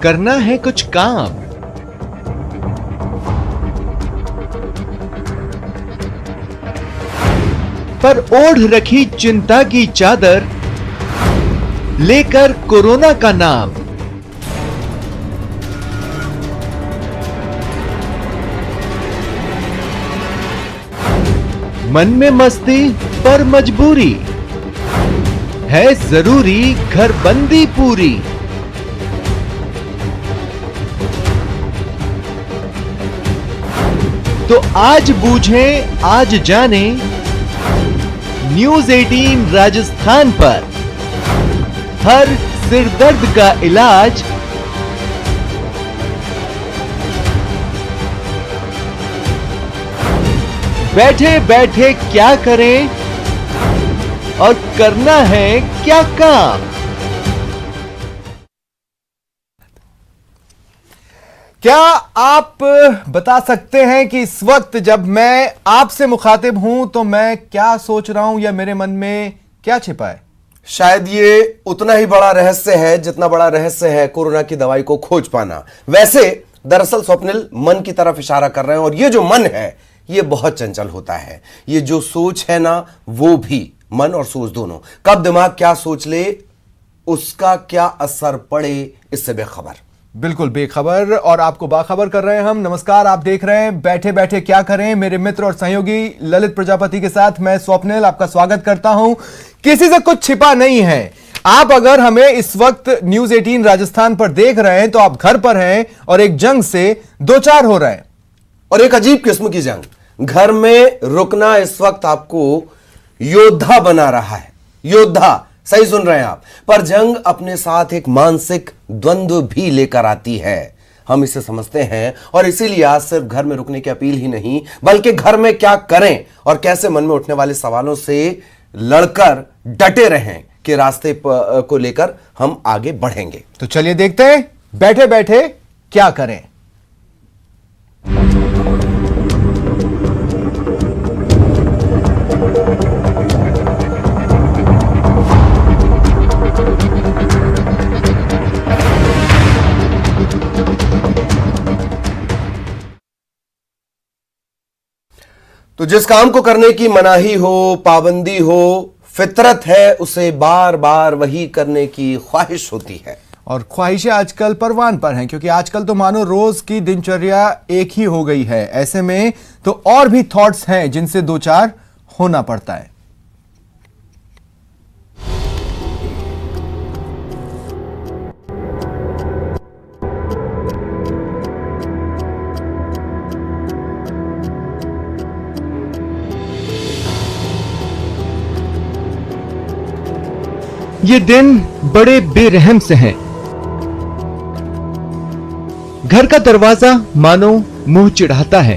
करना है कुछ काम। पर ओढ़ रखी चिंता की चादर, लेकर कोरोना का नाम। मन में मस्ती पर मजबूरी, है जरूरी घर बंदी पूरी। तो आज बूझें, आज जाने न्यूज 18 राजस्थान पर हर सिरदर्द का इलाज। बैठे बैठे क्या करें और करना है क्या काम। क्या आप बता सकते हैं कि इस वक्त जब मैं आपसे मुखातिब हूं तो मैं क्या सोच रहा हूं या मेरे मन में क्या छिपा है? शायद ये उतना ही बड़ा रहस्य है जितना बड़ा रहस्य है कोरोना की दवाई को खोज पाना। वैसे दरअसल स्वप्निल मन की तरफ इशारा कर रहे हैं, और ये जो मन है ये बहुत चंचल होता है। ये जो सोच है ना, वो भी, मन और सोच दोनों, कब दिमाग क्या सोच ले उसका क्या असर पड़े इससे बेखबर। बिल्कुल बेखबर, और आपको बाखबर कर रहे हैं हम। नमस्कार, आप देख रहे हैं बैठे बैठे क्या करें। मेरे मित्र और सहयोगी ललित प्रजापति के साथ मैं स्वप्निल आपका स्वागत करता हूं। किसी से कुछ छिपा नहीं है। आप अगर हमें इस वक्त न्यूज 18 राजस्थान पर देख रहे हैं तो आप घर पर हैं और एक जंग से दो चार हो रहे हैं, और एक अजीब किस्म की जंग। घर में रुकना इस वक्त आपको योद्धा बना रहा है। योद्धा, सही सुन रहे हैं आप। पर जंग अपने साथ एक मानसिक द्वंद्व भी लेकर आती है। हम इसे समझते हैं, और इसीलिए आज सिर्फ घर में रुकने की अपील ही नहीं, बल्कि घर में क्या करें और कैसे मन में उठने वाले सवालों से लड़कर डटे रहें के रास्ते को लेकर हम आगे बढ़ेंगे। तो चलिए देखते हैं बैठे बैठे क्या करें। तो जिस काम को करने की मनाही हो, पाबंदी हो, फितरत है उसे बार बार वही करने की ख्वाहिश होती है। और ख्वाहिशें आजकल परवान पर हैं, क्योंकि आजकल तो मानो रोज की दिनचर्या एक ही हो गई है। ऐसे में तो और भी थॉट्स हैं जिनसे दो चार होना पड़ता है। ये दिन बड़े बेरहम से हैं। घर का दरवाजा मानो मुंह चिढ़ाता है।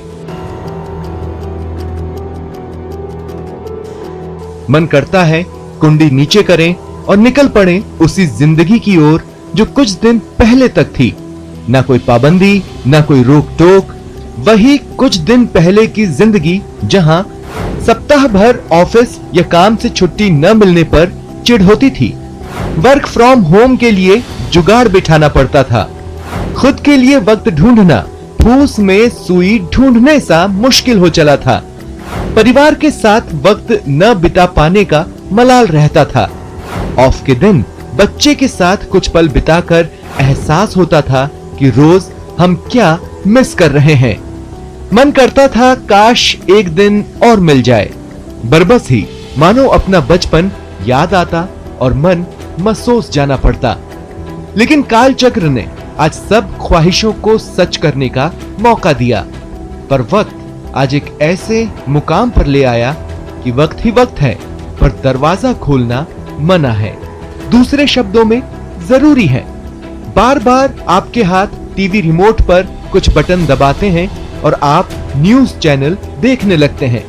मन करता है कुंडी नीचे करें और निकल पड़े उसी जिंदगी की ओर जो कुछ दिन पहले तक थी। ना कोई पाबंदी, ना कोई रोक टोक, वही कुछ दिन पहले की जिंदगी जहां सप्ताह भर ऑफिस या काम से छुट्टी न मिलने पर चिढ़ होती थी। वर्क फ्रॉम होम के लिए जुगाड़ बिठाना पड़ता था। खुद के लिए वक्त ढूंढना फूस में सुई ढूंढने सा मुश्किल हो चला था। परिवार के साथ वक्त न बिता पाने का मलाल रहता था। ऑफ के दिन बच्चे के साथ कुछ पल बिताकर एहसास होता था कि रोज हम क्या मिस कर रहे हैं। मन करता था काश एक दिन और मिल जाए। बरबस ही मानो अपना बचपन याद आता और मन महसूस जाना पड़ता। लेकिन काल चक्र ने आज सब ख्वाहिशों को सच करने का मौका दिया। पर वक्त आज एक ऐसे मुकाम पर ले आया कि वक्त ही वक्त है, पर दरवाजा खोलना मना है। दूसरे शब्दों में जरूरी है। बार बार आपके हाथ टीवी रिमोट पर कुछ बटन दबाते हैं और आप न्यूज चैनल देखने लगते हैं।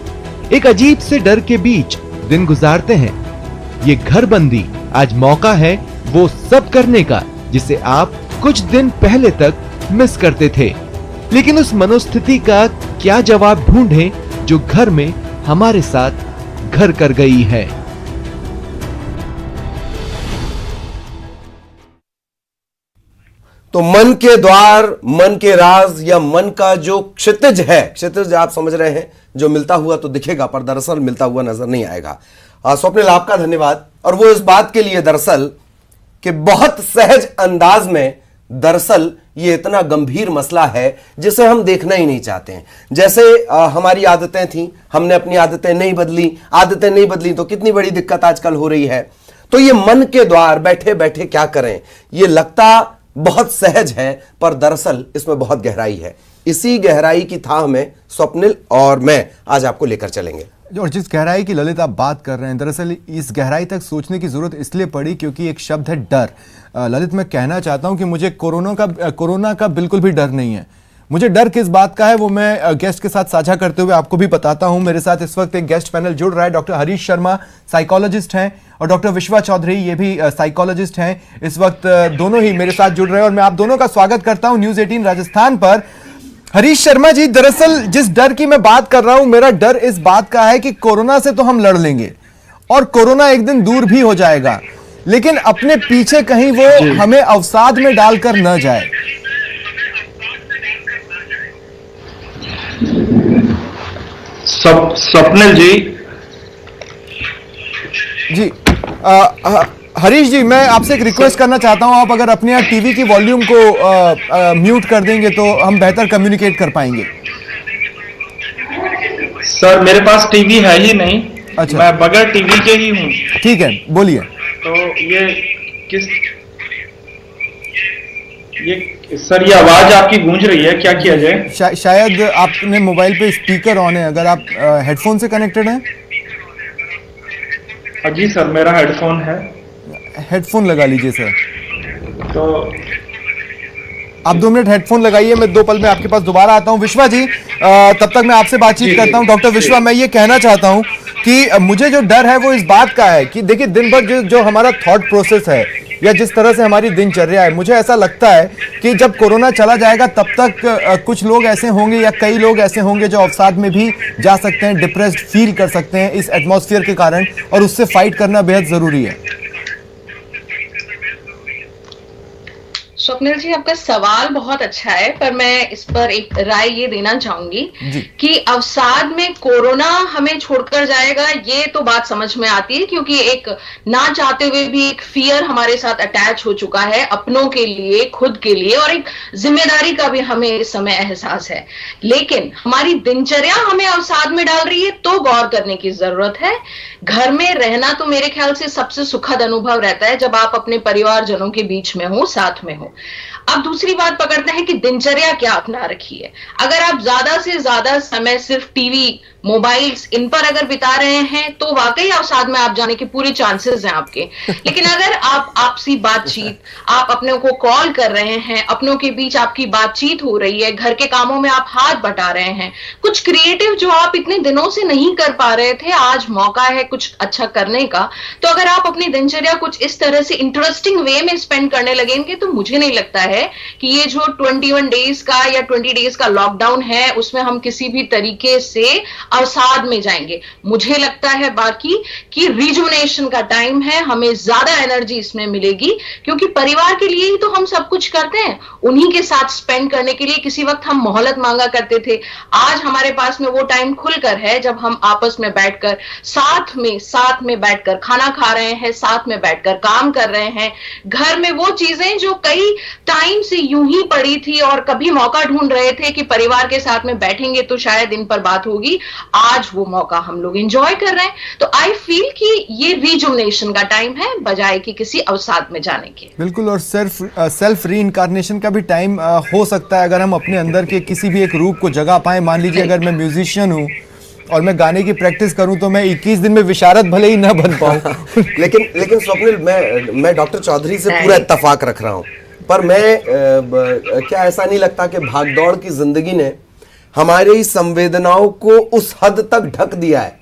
एक अजीब से डर के बीच दिन गुजारते हैं। ये घरबंदी आज मौका है वो सब करने का जिसे आप कुछ दिन पहले तक मिस करते थे। लेकिन उस मनोस्थिति का क्या जवाब ढूंढें जो घर में हमारे साथ घर कर गई है। तो मन के द्वार, मन के राज या मन का जो क्षितिज है, क्षितिज आप समझ रहे हैं, जो मिलता हुआ तो दिखेगा पर दरअसल मिलता हुआ नजर नहीं आएगा। स्वप्निल आपका धन्यवाद। और वो इस बात के लिए दरअसल कि बहुत सहज अंदाज में दरअसल ये इतना गंभीर मसला है जिसे हम देखना ही नहीं चाहते हैं। जैसे हमारी आदतें थी, हमने अपनी आदतें नहीं बदली तो कितनी बड़ी दिक्कत आजकल हो रही है। तो ये मन के द्वार, बैठे बैठे क्या करें, ये लगता बहुत सहज है पर दरअसल इसमें बहुत गहराई है। इसी गहराई की थाह में स्वप्निल और मैं आज आपको लेकर चलेंगे। और जिस गहराई की ललित आप बात कर रहे हैं, दरअसल इस गहराई तक सोचने की जरूरत इसलिए पड़ी क्योंकि एक शब्द है डर। ललित, मैं कहना चाहता हूं कि मुझे कोरोना का बिल्कुल भी डर नहीं है। मुझे डर किस बात का है वो मैं गेस्ट के साथ साझा करते हुए आपको भी बताता हूं। मेरे साथ इस वक्त एक गेस्ट पैनल जुड़ रहा है। डॉक्टर हरीश शर्मा साइकोलॉजिस्ट हैं और डॉक्टर विश्वा चौधरी ये भी साइकोलॉजिस्ट हैं। इस वक्त दोनों ही मेरे साथ जुड़ रहे हैं और मैं आप दोनों का स्वागत करता हूं न्यूज 18 राजस्थान पर। हरीश शर्मा जी, दरअसल जिस डर की मैं बात कर रहा हूं, मेरा डर इस बात का है कि कोरोना से तो हम लड़ लेंगे और कोरोना एक दिन दूर भी हो जाएगा, लेकिन अपने पीछे कहीं वो हमें अवसाद में डालकर न जाए। स्वप्निल जी हरीश जी, मैं आपसे एक रिक्वेस्ट करना चाहता हूं, आप अगर अपने यहाँ टीवी की वॉल्यूम को म्यूट कर देंगे तो हम बेहतर कम्युनिकेट कर पाएंगे। सर मेरे पास टीवी है ही नहीं। अच्छा, मैं बगैर टीवी के ही हूँ। ठीक है, बोलिए। तो ये आवाज आपकी गूंज रही है, क्या किया जाए? शायद आपने मोबाइल पे स्पीकर ऑन है, अगर आप हेडफोन से कनेक्टेड हैं। जी सर, मेरा हेडफोन है। हेडफोन लगा लीजिए सर। तो आप 2 मिनट हेडफोन लगाइए, मैं 2 पल में आपके पास दोबारा आता हूं। विश्वा जी, तब तक मैं आपसे बातचीत करता हूं। डॉक्टर विश्वा, मैं ये कहना चाहता हूं कि मुझे जो डर है वो इस बात का है कि देखिए, दिन भर जो हमारा थॉट प्रोसेस है या जिस तरह से हमारी दिनचर्या है, मुझे ऐसा लगता है कि जब कोरोना चला जाएगा तब तक कुछ लोग ऐसे होंगे या कई लोग ऐसे होंगे जो अवसाद में भी जा सकते हैं, डिप्रेस्ड फील कर सकते हैं इस एटमॉस्फेयर के कारण, और उससे फाइट करना बेहद जरूरी है। स्वप्निल जी, आपका सवाल बहुत अच्छा है, पर मैं इस पर एक राय ये देना चाहूंगी कि अवसाद में कोरोना हमें छोड़कर जाएगा, ये तो बात समझ में आती है क्योंकि एक ना चाहते हुए भी एक फियर हमारे साथ अटैच हो चुका है, अपनों के लिए, खुद के लिए, और एक जिम्मेदारी का भी हमें इस समय एहसास है। लेकिन हमारी दिनचर्या हमें अवसाद में डाल रही है, तो गौर करने की जरूरत है। घर में रहना तो मेरे ख्याल से सबसे सुखद अनुभव रहता है जब आप अपने परिवारजनों के बीच में हो, साथ में हो। अब दूसरी बात पकड़ते हैं कि दिनचर्या क्या अपना रखी है। अगर आप ज्यादा से ज्यादा समय सिर्फ टीवी, मोबाइल्स, इन पर अगर बिता रहे हैं तो वाकई अवसाद में आप जाने के पूरे चांसेस हैं आपके। लेकिन अगर आप आपसी बातचीत, आप अपनों को कॉल कर रहे हैं, अपनों के बीच आपकी बातचीत हो रही है, घर के कामों में आप हाथ बटा रहे हैं, कुछ क्रिएटिव जो आप इतने दिनों से नहीं कर पा रहे थे, आज मौका है कुछ अच्छा करने का। तो अगर आप अपनी दिनचर्या कुछ इस तरह से इंटरेस्टिंग वे में स्पेंड करने लगेंगे तो मुझे नहीं लगता है कि ये जो 21 डेज का या 20 डेज का लॉकडाउन है उसमें हम किसी भी तरीके से अवसाद में जाएंगे। मुझे लगता है बाकी कि रिजुवनेशन का टाइम है, हमें ज्यादा एनर्जी इसमें मिलेगी क्योंकि परिवार के लिए ही तो हम सब कुछ करते हैं, उन्हीं के साथ स्पेंड करने के लिए किसी वक्त हम मोहलत मांगा करते थे। आज हमारे पास में वो टाइम खुलकर है जब हम आपस में बैठकर साथ में बैठकर खाना खा रहे हैं, साथ में बैठकर काम कर रहे हैं। घर में वो चीजें जो कई टाइम से यूं ही पड़ी थी और कभी मौका ढूंढ रहे थे कि परिवार के साथ में बैठेंगे तो शायद इन पर बात होगी, आज वो मौका हम लोग एंजॉय कर रहे हैं। तो आई फील कि ये रिजुवनेशन का टाइम है बजाय कि किसी अवसाद में जाने के। बिल्कुल, और सेल्फ रीइंकार्नेशन का भी टाइम हो सकता है अगर हम अपने अंदर के किसी भी एक रूप को जगा पाए। मान लीजिए अगर मैं म्यूजिशियन हूँ और मैं गाने की प्रैक्टिस करूं तो मैं 21 दिन में विशारद भले ही ना बन पाऊं। लेकिन स्वप्निल, मैं डॉक्टर चौधरी से पूरा इत्तेफाक रख रहा हूं, पर मैं क्या ऐसा नहीं लगता कि भागदौड़ की जिंदगी ने हमारी संवेदनाओं को उस हद तक ढक दिया है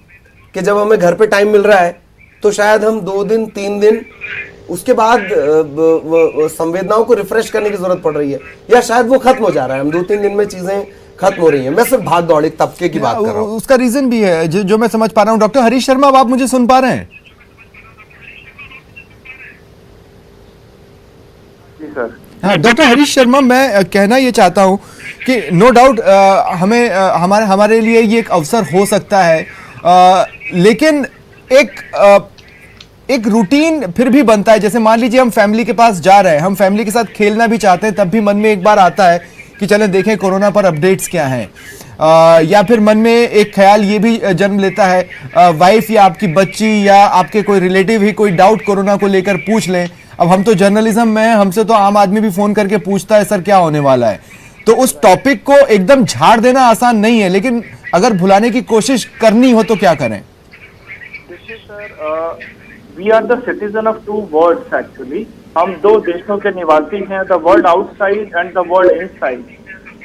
कि जब हमें घर पे टाइम मिल रहा है तो शायद हम 2 दिन 3 दिन उसके बाद संवेदनाओं को रिफ्रेश करने की जरूरत पड़ रही है, या शायद वो खत्म हो जा रहा है, हम 2-3 दिन में चीजें खत्म हो रही हैं। मैं सिर्फ भाग दौड़ एक तबके की बात कर रहा हूं। उसका रीजन भी है जो मैं समझ पा रहा हूं। डॉक्टर हरीश शर्मा, आप मुझे सुन पा रहे हैं? जी सर। हाँ डॉक्टर हरीश शर्मा, मैं कहना ये चाहता हूँ कि नो डाउट हमें हमारे लिए ये एक अवसर हो सकता है, लेकिन एक रूटीन फिर भी बनता है। जैसे मान लीजिए हम फैमिली के पास जा रहे हैं, हम फैमिली के साथ खेलना भी चाहते हैं, तब भी मन में एक बार आता है कि चलें देखें कोरोना पर अपडेट्स क्या हैं, या फिर मन में एक ख्याल ये भी जन्म लेता है, वाइफ या आपकी बच्ची या आपके कोई रिलेटिव ही कोई डाउट कोरोना को लेकर पूछ लें। अब हम तो जर्नलिज्म में हैं, हमसे तो आम आदमी भी फोन करके पूछता है सर क्या होने वाला है, तो उस टॉपिक को एकदम झाड़ देना आसान नहीं है, लेकिन अगर भुलाने की कोशिश करनी हो तो क्या करें? देखिए sir, we are the citizen of two worlds actually. हम दो देशों के निवासी हैं, the world outside and the world inside.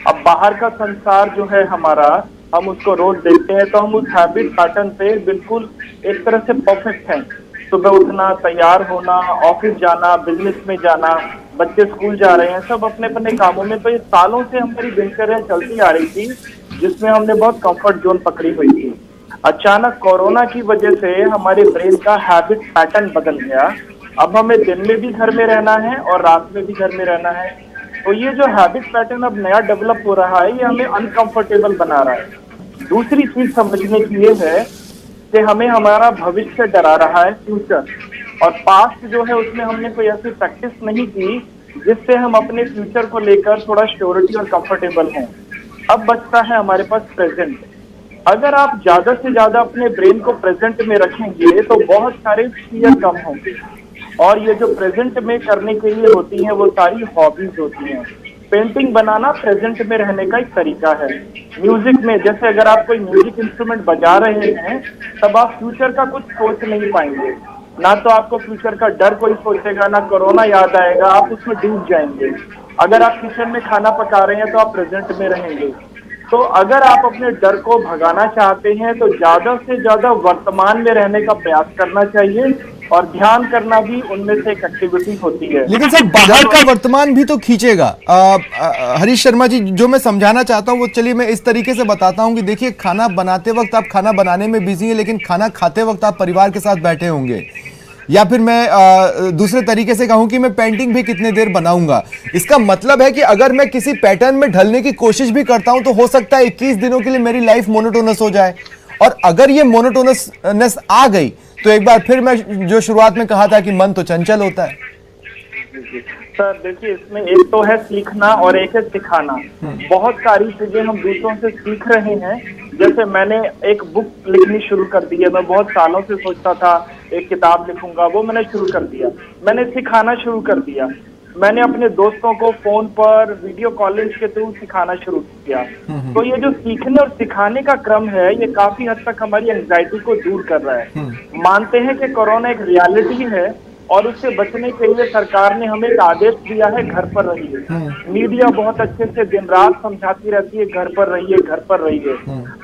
अब बाहर का संसार जो है हमारा, हम उसको रोज देखते हैं, तो हम उस हैबिट पैटर्न पे बिल्कुल एक तरह से परफेक्ट हैं। सुबह उठना, तैयार होना, ऑफिस जाना, बिजनेस में जाना, बच्चे स्कूल जा रहे हैं, सब अपने अपने कामों में। तो ये सालों से हमारी दिनचर्या चलती आ रही थी, जिसमें हमने बहुत कंफर्ट जोन पकड़ी हुई थी। अचानक कोरोना की वजह से हमारे ब्रेन का हैबिट पैटर्न बदल गया। अब हमें दिन में भी घर में रहना है और रात में भी घर में रहना है। तो ये जो हैबिट पैटर्न अब नया डेवलप हो रहा है, ये हमें अनकंफर्टेबल बना रहा है। दूसरी चीज समझने की ये है कि हमें हमारा भविष्य डरा रहा है, फ्यूचर, और पास्ट जो है उसमें हमने कोई ऐसी प्रैक्टिस नहीं की जिससे हम अपने फ्यूचर को लेकर थोड़ा श्योरिटी और कंफर्टेबल हों। अब बचता है हमारे पास प्रेजेंट। अगर आप ज्यादा से ज्यादा अपने ब्रेन को प्रेजेंट में रखेंगे तो बहुत सारे फियर कम होंगे। और ये जो प्रेजेंट में करने के लिए होती हैं वो सारी हॉबीज होती हैं। पेंटिंग बनाना प्रेजेंट में रहने का एक तरीका है। म्यूजिक में, जैसे अगर आप कोई म्यूजिक इंस्ट्रूमेंट बजा रहे हैं, तब आप फ्यूचर का कुछ सोच नहीं पाएंगे। ना तो आपको फ्यूचर का डर कोई सोचेगा, ना कोरोना याद आएगा, आप उसमें डूब जाएंगे। अगर आप किचन में खाना पका रहे हैं तो आप प्रेजेंट में रहेंगे। तो अगर आप अपने डर को भगाना चाहते हैं तो ज्यादा से ज्यादा वर्तमान में रहने का प्रयास करना चाहिए, और ध्यान करना भी उनमें से एक एक्टिविटी होती है। लेकिन सर बाहर का वर्तमान भी तो खींचेगा। हरीश शर्मा जी, जो मैं समझाना चाहता हूँ वो चलिए मैं इस तरीके से बताता हूँ कि देखिए, खाना बनाते वक्त आप खाना बनाने में बिजी हैं, लेकिन खाना खाते वक्त आप परिवार के साथ बैठे होंगे। या फिर मैं दूसरे तरीके से कहूं कि मैं पेंटिंग भी कितने देर बनाऊंगा। इसका मतलब है कि अगर मैं किसी पैटर्न में ढलने की कोशिश भी करता हूं तो हो सकता है 21 दिनों के लिए मेरी लाइफ मोनोटोनस हो जाए। और अगर ये मोनोटोनसनेस आ गई तो एक बार फिर मैं जो शुरुआत में कहा था कि मन तो चंचल होता है। सर देखिए, इसमें एक तो है सीखना और एक है सिखाना। बहुत सारी चीजें हम दूसरों से सीख रहे हैं। जैसे मैंने एक बुक लिखनी शुरू कर दी है। मैं बहुत सालों से सोचता था एक किताब लिखूंगा, वो मैंने शुरू कर दिया। मैंने सिखाना शुरू कर दिया। मैंने अपने दोस्तों को फोन पर वीडियो कॉलिंग के थ्रू सिखाना शुरू किया। तो ये जो सीखने और सिखाने का क्रम है, ये काफी हद तक हमारी एंजाइटी को दूर कर रहा है। मानते हैं कि कोरोना एक रियलिटी है और उससे बचने के लिए सरकार ने हमें एक आदेश दिया है, घर पर रहिए। मीडिया बहुत अच्छे से दिन रात समझाती रहती है, घर पर रहिए, घर पर रहिए।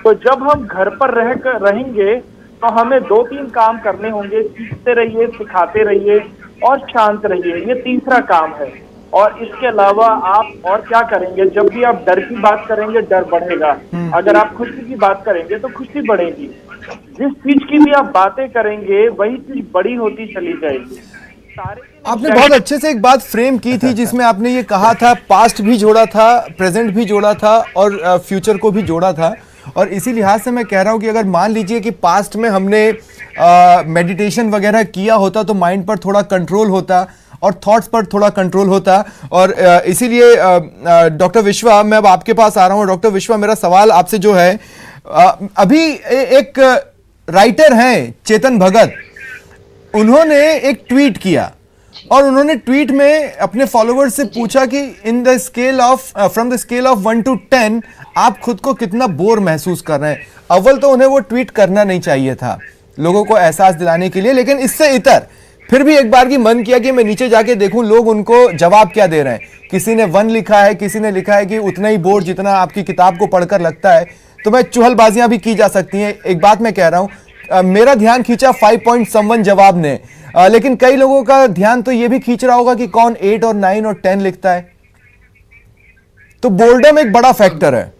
तो जब हम घर पर रहेंगे तो हमें 2-3 काम करने होंगे। सीखते रहिए, सिखाते रहिए और शांत रहिए, ये तीसरा काम है। और इसके अलावा आप और क्या करेंगे? जब भी आप डर की बात करेंगे, डर बढ़ेगा। अगर आप खुशी की बात करेंगे तो खुशी बढ़ेगी। जिस चीज की भी आप बातें करेंगे वही चीज बड़ी होती चली जाएगी। आपने बहुत अच्छे से एक बात फ्रेम की थी जिसमें आपने ये कहा था, पास्ट भी जोड़ा था, प्रेजेंट भी जोड़ा था और फ्यूचर को भी जोड़ा था। और इसी लिहाज से मैं कह रहा हूं कि अगर मान लीजिए कि पास्ट में हमने मेडिटेशन वगैरह किया होता तो माइंड पर थोड़ा कंट्रोल होता और थॉट्स पर थोड़ा कंट्रोल होता। और इसीलिए डॉक्टर विश्वा, मैं अब आपके पास आ रहा हूं। डॉक्टर विश्वा, मेरा सवाल आपसे जो है, अभी एक राइटर हैं चेतन भगत, उन्होंने एक ट्वीट किया और उन्होंने ट्वीट में अपने फॉलोअर्स से पूछा कि in the scale of from the scale of 1 to 10 आप खुद को कितना बोर महसूस कर रहे हैं। अव्वल तो उन्हें वो ट्वीट करना नहीं चाहिए था लोगों को एहसास दिलाने के लिए, लेकिन इससे इतर फिर भी एक बार की मन किया कि मैं नीचे जाके देखूं लोग उनको जवाब क्या दे रहे हैं। किसी ने 1 लिखा है, किसी ने लिखा है कि उतना ही बोर जितना आपकी किताब को पढ़कर लगता है। तो मैं चुहलबाजियां भी की जा सकती हैं। एक बात मैं कह रहा हूं, मेरा ध्यान खींचा 5.1 जवाब ने, लेकिन कई लोगों का ध्यान तो यह भी खींच रहा होगा कि कौन 8 और 9 और 10 लिखता है। तो बोर्डम एक बड़ा फैक्टर है।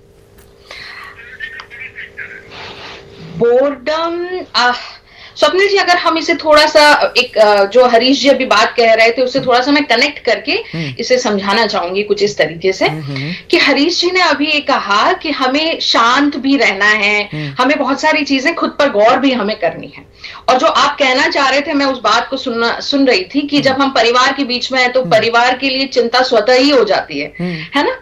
बोर्डम स्वप्निल जी, अगर हम इसे थोड़ा सा एक जो हरीश जी अभी बात कह रहे थे उससे थोड़ा सा मैं कनेक्ट करके इसे समझाना चाहूंगी कुछ इस तरीके से कि हरीश जी ने अभी ये कहा कि हमें शांत भी रहना है, हमें बहुत सारी चीजें खुद पर गौर भी हमें करनी है। और जो आप कहना चाह रहे थे, मैं उस बात को सुन रही थी कि जब हम परिवार के बीच में है तो परिवार के लिए चिंता स्वतः ही हो जाती है ना।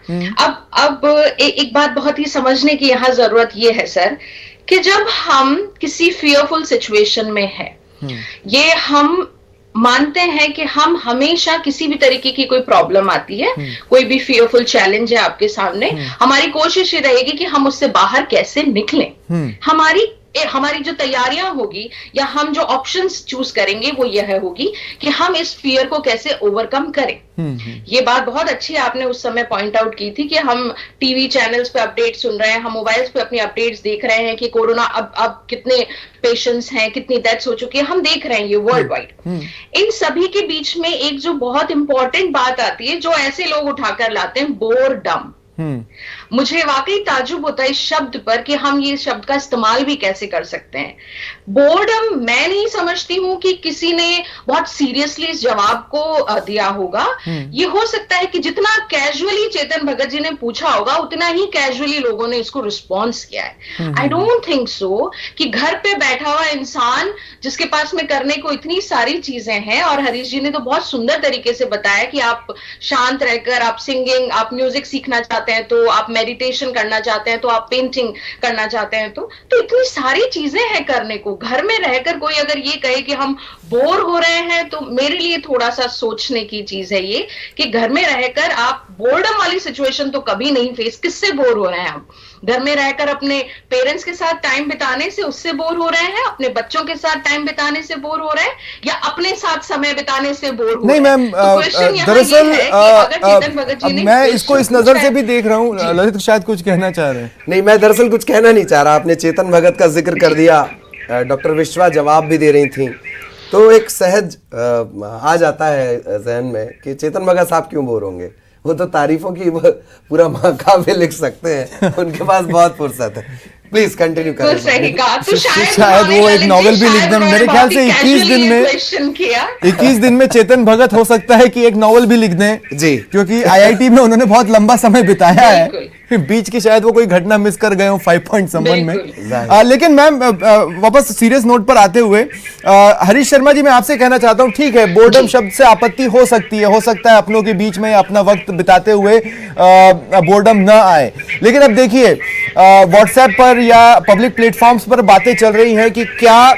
अब एक बात बहुत ही समझने की यहाँ जरूरत ये है सर, कि जब हम किसी फियरफुल सिचुएशन में है, ये हम मानते हैं कि हम हमेशा किसी भी तरीके की कोई प्रॉब्लम आती है, कोई भी फियरफुल चैलेंज है आपके सामने, हमारी कोशिश ये रहेगी कि हम उससे बाहर कैसे निकलें। हमारी जो तैयारियां होगी या हम जो ऑप्शंस चूज करेंगे वो यह होगी कि हम इस फियर को कैसे ओवरकम करें। ये बात बहुत अच्छी आपने उस समय पॉइंट आउट की थी कि हम टीवी चैनल्स पे अपडेट सुन रहे हैं, हम मोबाइल्स पे अपनी अपडेट्स देख रहे हैं कि कोरोना अब कितने पेशेंट्स हैं, कितनी डेथ्स हो चुकी है, हम देख रहे हैं ये वर्ल्ड वाइड। इन सभी के बीच में एक जो बहुत इंपॉर्टेंट बात आती है जो ऐसे लोग उठाकर लाते हैं, बोरडम। मुझे वाकई ताजुब होता है इस शब्द पर कि हम ये शब्द का इस्तेमाल भी कैसे कर सकते हैं। बोर्डम, मैं नहीं समझती हूं कि किसी ने बहुत सीरियसली इस जवाब को दिया होगा। ये हो सकता है कि जितना कैजुअली चेतन भगत जी ने पूछा होगा उतना ही कैजुअली लोगों ने इसको रिस्पॉन्स किया है। आई डोंट थिंक सो कि घर पे बैठा हुआ इंसान जिसके पास में करने को इतनी सारी चीजें हैं, और हरीश जी ने तो बहुत सुंदर तरीके से बताया कि आप शांत रहकर आप सिंगिंग, आप म्यूजिक सीखना चाहते हैं तो आप मेडिटेशन करना चाहते हैं तो आप पेंटिंग करना चाहते हैं तो इतनी सारी चीजें हैं करने को। घर में रहकर कोई अगर ये कहे कि हम बोर हो रहे हैं तो मेरे लिए थोड़ा सा सोचने की चीज है ये कि घर में रहकर आप बोर्डम वाली सिचुएशन तो कभी नहीं फेस, किससे बोर हो रहे हैं आप? घर में रहकर अपने पेरेंट्स के साथ टाइम बिताने से उससे बोर हो रहे हैं, अपने बच्चों के साथ टाइम बिताने से बोर हो रहे हैं, या अपने साथ समय बिताने से बोर हो नहीं रहे हैं? मैम, दरअसल मैं इसको इस नजर से भी देख रहा हूँ, ललित शायद कुछ कहना चाह रहे हैं। नहीं, मैं दरअसल कुछ कहना नहीं चाह रहा। आपने चेतन भगत का जिक्र कर दिया, डॉक्टर विश्वा जवाब भी दे रही थी, तो एक सहज आ जाता है जहन में कि चेतन भगत साहब क्यों बोर होंगे, वो तो तारीफों की पूरा महाकाव्य लिख सकते हैं, उनके पास बहुत फुर्सत है। प्लीज कंटिन्यू करें। तो सही कहा, तो शायद वो एक नॉवेल भी लिख दें। मेरे ख्याल से 21 दिन में चेतन भगत हो सकता है कि एक नॉवेल भी लिख दें जी, क्योंकि आईआईटी में उन्होंने बहुत लंबा समय बिताया है, बीच की शायद वो कोई घटना मिस कर गए हो 5 पॉइंट संबंध में। लेकिन मैम वापस सीरियस नोट पर आते हुए हरीश शर्मा जी, मैं आपसे कहना चाहता हूँ, ठीक है बोर्डम शब्द से आपत्ति हो सकती है, हो सकता है अपनों के बीच में अपना वक्त बिताते हुए बोर्डम न आए, लेकिन अब देखिए व्हाट्सएप पर या पब्लिक प्लेटफॉर्म्स पर बातें चल रही हैं कि क्या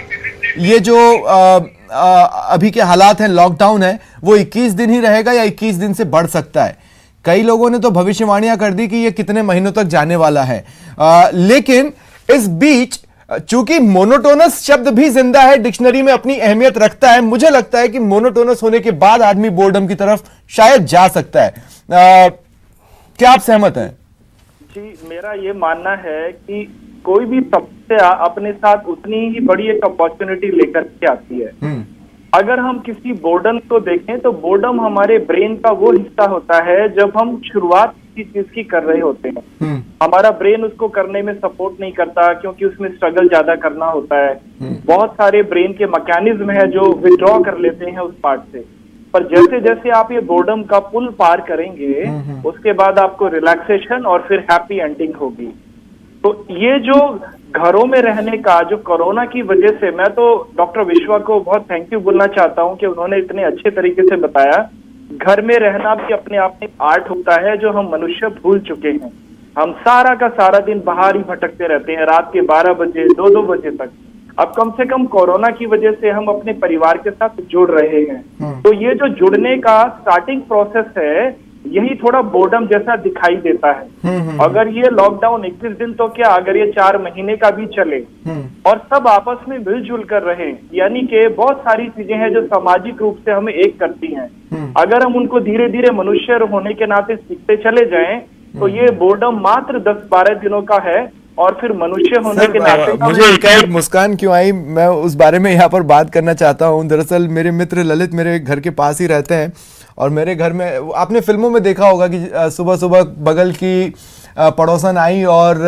ये जो अभी के हालात हैं, लॉकडाउन है, वो 21 दिन ही रहेगा या 21 दिन से बढ़ सकता है। कई लोगों ने तो भविष्यवाणियां कर दी कि ये कितने महीनों तक जाने वाला है, लेकिन इस बीच चूंकि मोनोटोनस शब्द भी जिंदा है, डिक्शनरी में अपनी अहमियत रखता है, मुझे लगता है कि मोनोटोनस होने के बाद आदमी बोर्डम की तरफ शायद जा सकता है। क्या आप सहमत हैं? जी, मेरा ये मानना है कि कोई भी समस्या अपने साथ उतनी ही बड़ी एक अपॉर्चुनिटी लेकर के आती है। अगर हम किसी बोर्डम को देखें तो बोर्डम हमारे ब्रेन का वो हिस्सा होता है जब हम शुरुआत किसी चीज की कर रहे होते हैं, हमारा ब्रेन उसको करने में सपोर्ट नहीं करता क्योंकि उसमें स्ट्रगल ज्यादा करना होता है। बहुत सारे ब्रेन के मैकेनिज्म है जो विड्रॉ कर लेते हैं उस पार्ट से, पर जैसे जैसे आप ये बोर्डम का पुल पार करेंगे उसके बाद आपको रिलैक्सेशन और फिर हैप्पी एंडिंग होगी। तो ये जो घरों में रहने का जो कोरोना की वजह से, मैं तो डॉक्टर विश्वा को बहुत थैंक यू बोलना चाहता हूं कि उन्होंने इतने अच्छे तरीके से बताया। घर में रहना भी अपने आप में आर्ट होता है जो हम मनुष्य भूल चुके हैं। हम सारा का सारा दिन बाहर ही भटकते रहते हैं, रात के 12 बजे 2-2 बजे तक। अब कम से कम कोरोना की वजह से हम अपने परिवार के साथ जुड़ रहे हैं, तो ये जो जुड़ने का स्टार्टिंग प्रोसेस है यही थोड़ा बोर्डम जैसा दिखाई देता है। अगर ये लॉकडाउन 21 दिन तो क्या, अगर ये 4 महीने का भी चले और सब आपस में मिलजुल कर रहे, यानी कि बहुत सारी चीजें हैं जो सामाजिक रूप से हमें एक करती हैं, अगर हम उनको धीरे धीरे मनुष्य होने के नाते सीखते चले जाएं तो ये बोर्डम मात्र 10-12 दिनों का है और फिर मनुष्य होने के नाते मुझे एक मुस्कान क्यों आई, मैं उस बारे में यहाँ पर बात करना चाहता हूँ। दरअसल मेरे मित्र ललित मेरे घर के पास ही रहते हैं और मेरे घर में आपने फिल्मों में देखा होगा कि सुबह सुबह बगल की पड़ोसन आई और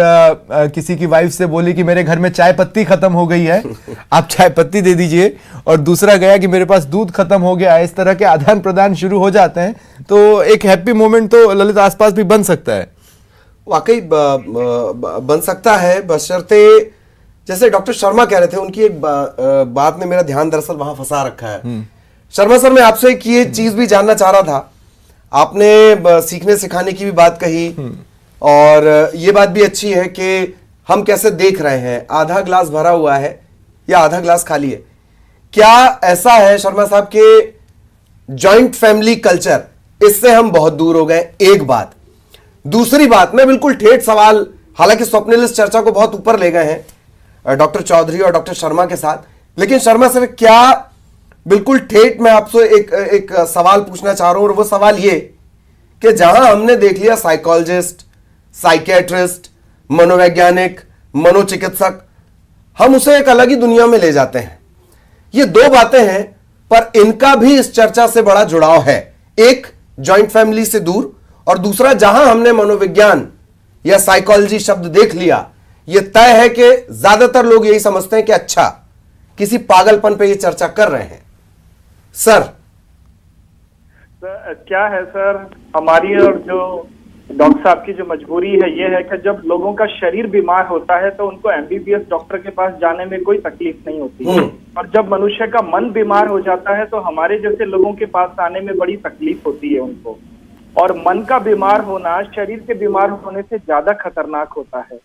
किसी की वाइफ से बोली कि मेरे घर में चाय पत्ती खत्म हो गई है, आप चाय पत्ती दे दीजिए, और दूसरा गया कि मेरे पास दूध खत्म हो गया है। इस तरह के आदान प्रदान शुरू हो जाते हैं, तो एक हैप्पी मोमेंट तो ललित आसपास भी बन सकता है। वाकई बन सकता है, बशर्ते जैसे डॉक्टर शर्मा कह रहे थे, उनकी एक बात ने मेरा ध्यान दरअसल वहां फंसा रखा है। शर्मा सर, मैं आपसे एक ये चीज भी जानना चाह रहा था। आपने सीखने सिखाने की भी बात कही, और ये बात भी अच्छी है कि हम कैसे देख रहे हैं, आधा ग्लास भरा हुआ है या आधा ग्लास खाली है। क्या ऐसा है शर्मा साहब के जॉइंट फैमिली कल्चर, इससे हम बहुत दूर हो गए? एक बात। दूसरी बात, मैं बिल्कुल ठेठ सवाल, हालांकि स्वप्निल इस चर्चा को बहुत ऊपर ले गए हैं डॉक्टर चौधरी और डॉक्टर शर्मा के साथ, लेकिन शर्मा सर, क्या बिल्कुल ठेठ मैं आपसे एक सवाल पूछना चाह रहा हूं, और वो सवाल ये कि जहां हमने देख लिया साइकोलॉजिस्ट, साइकियाट्रिस्ट, मनोवैज्ञानिक, मनोचिकित्सक, हम उसे एक अलग ही दुनिया में ले जाते हैं। ये दो बातें हैं, पर इनका भी इस चर्चा से बड़ा जुड़ाव है। एक जॉइंट फैमिली से दूर, और दूसरा जहां हमने मनोविज्ञान या साइकोलॉजी शब्द देख लिया, यह तय है कि ज्यादातर लोग यही समझते हैं कि अच्छा, किसी पागलपन पे ये चर्चा कर रहे हैं। सर क्या है सर, हमारी और जो डॉक्टर साहब की जो मजबूरी है, ये है कि जब लोगों का शरीर बीमार होता है तो उनको एमबीबीएस डॉक्टर के पास जाने में कोई तकलीफ नहीं होती है, और जब मनुष्य का मन बीमार हो जाता है तो हमारे जैसे लोगों के पास आने में बड़ी तकलीफ होती है उनको। और मन का बीमार होना शरीर के बीमार होने से ज्यादा खतरनाक होता है।